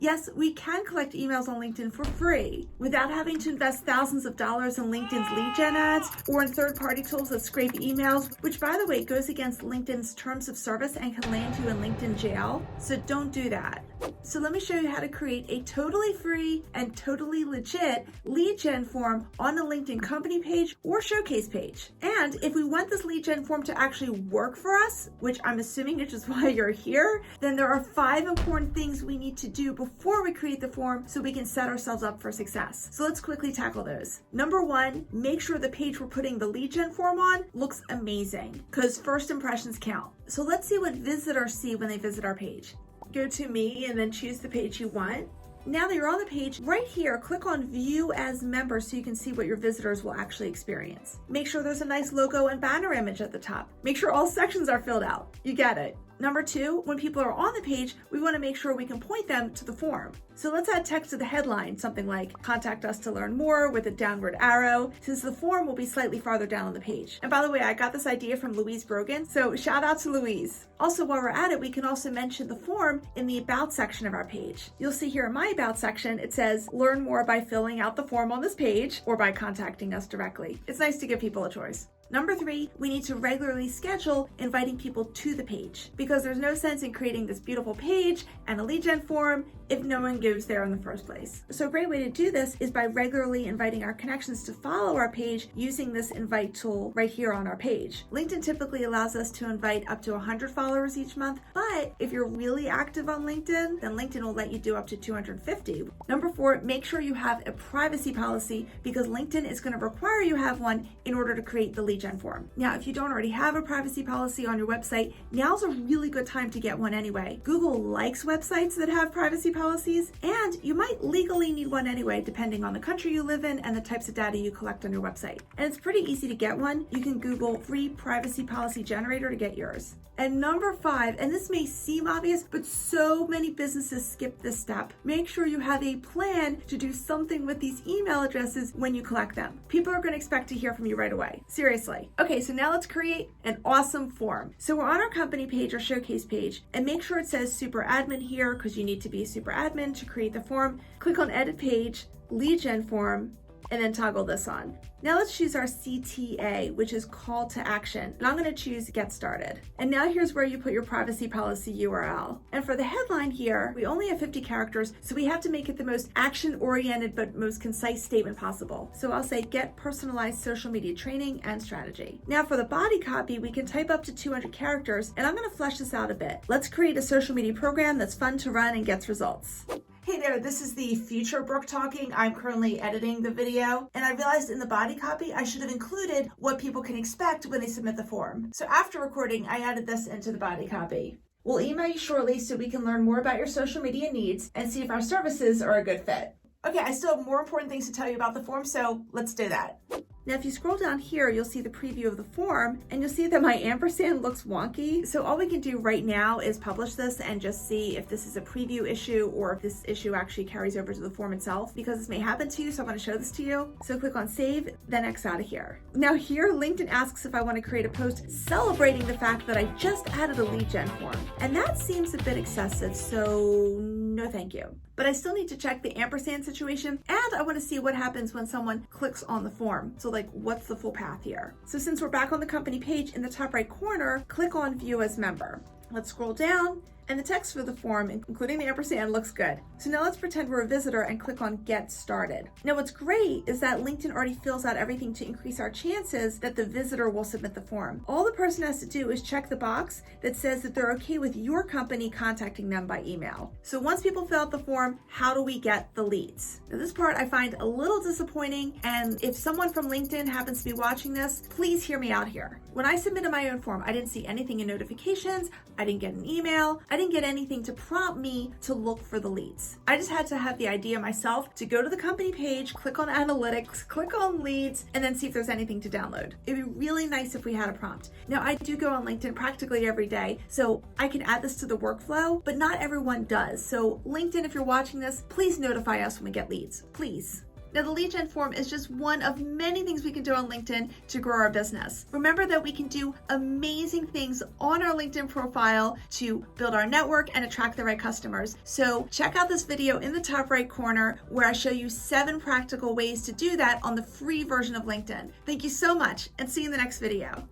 Yes, we can collect emails on LinkedIn for free without having to invest thousands of dollars in LinkedIn's lead gen ads or in third-party tools that scrape emails, which by the way goes against LinkedIn's terms of service and can land you in LinkedIn jail. So don't do that. So let me show you how to create a totally free and totally legit lead gen form on the LinkedIn company page or showcase page. And if we want this lead gen form to actually work for us, which I'm assuming which is why you're here, then there are 5 important things we need to do before we create the form so we can set ourselves up for success. So let's quickly tackle those. Number 1, make sure the page we're putting the lead gen form on looks amazing, because first impressions count. So let's see what visitors see when they visit our page. Go to me and then choose the page you want. Now that you're on the page, right here, click on View as Member so you can see what your visitors will actually experience. Make sure there's a nice logo and banner image at the top. Make sure all sections are filled out. You get it. Number 2, when people are on the page, we want to make sure we can point them to the form. So let's add text to the headline, something like contact us to learn more with a downward arrow, since the form will be slightly farther down on the page. And by the way, I got this idea from Louise Brogan, so shout out to Louise. Also, while we're at it, we can also mention the form in the About section of our page. You'll see here in my About section, it says, learn more by filling out the form on this page or by contacting us directly. It's nice to give people a choice. Number 3, we need to regularly schedule inviting people to the page, because there's no sense in creating this beautiful page and a lead gen form if no one goes there in the first place. So a great way to do this is by regularly inviting our connections to follow our page using this invite tool right here on our page. LinkedIn typically allows us to invite up to 100 followers each month, but if you're really active on LinkedIn, then LinkedIn will let you do up to 250. Number 4, make sure you have a privacy policy, because LinkedIn is going to require you have one in order to create the lead gen form. Now, if you don't already have a privacy policy on your website, now's a really good time to get one anyway. Google likes websites that have privacy policies, and you might legally need one anyway, depending on the country you live in and the types of data you collect on your website. And it's pretty easy to get one. You can Google free privacy policy generator to get yours. And number 5, and this may seem obvious, but so many businesses skip this step. Make sure you have a plan to do something with these email addresses when you collect them. People are going to expect to hear from you right away. Seriously. Okay, so now let's create an awesome form. So we're on our company page or showcase page, and make sure it says super admin here, because you need to be a super admin to create the form. Click on edit page, lead gen form, and then toggle this on. Now let's choose our CTA, which is call to action. And I'm going to choose get started. And now here's where you put your privacy policy URL. And for the headline here, we only have 50 characters, so we have to make it the most action-oriented but most concise statement possible. So I'll say get personalized social media training and strategy. Now for the body copy, we can type up to 200 characters, and I'm going to flesh this out a bit. Let's create a social media program that's fun to run and gets results. Hey there, this is the future Brooke talking. I'm currently editing the video, and I realized in the body copy I should have included what people can expect when they submit the form. So after recording, I added this into the body copy. We'll email you shortly so we can learn more about your social media needs and see if our services are a good fit. Okay, I still have more important things to tell you about the form, so let's do that. Now, if you scroll down here, you'll see the preview of the form, and you'll see that my ampersand looks wonky. So all we can do right now is publish this and just see if this is a preview issue or if this issue actually carries over to the form itself, because this may happen to you, so I'm going to show this to you. So click on save, then X out of here. Now here, LinkedIn asks if I want to create a post celebrating the fact that I just added a lead gen form. And that seems a bit excessive, so no thank you. But I still need to check the ampersand situation, and I want to see what happens when someone clicks on the form. So like, what's the full path here? So since we're back on the company page, in the top right corner, click on View as Member. Let's scroll down, and the text for the form, including the ampersand, looks good. So now let's pretend we're a visitor and click on Get Started. Now what's great is that LinkedIn already fills out everything to increase our chances that the visitor will submit the form. All the person has to do is check the box that says that they're okay with your company contacting them by email. So once people fill out the form, how do we get the leads? Now this part I find a little disappointing, and if someone from LinkedIn happens to be watching this, please hear me out here. When I submitted my own form, I didn't see anything in notifications, I didn't get an email, I didn't get anything to prompt me to look for the leads. I just had to have the idea myself to go to the company page, click on analytics, click on leads, and then see if there's anything to download. It'd be really nice if we had a prompt. Now I do go on LinkedIn practically every day, so I can add this to the workflow, but not everyone does. So LinkedIn, if you're watching this, please notify us when we get leads, please. Now, the lead gen form is just one of many things we can do on LinkedIn to grow our business. Remember that we can do amazing things on our LinkedIn profile to build our network and attract the right customers. So check out this video in the top right corner where I show you 7 practical ways to do that on the free version of LinkedIn. Thank you so much, and see you in the next video.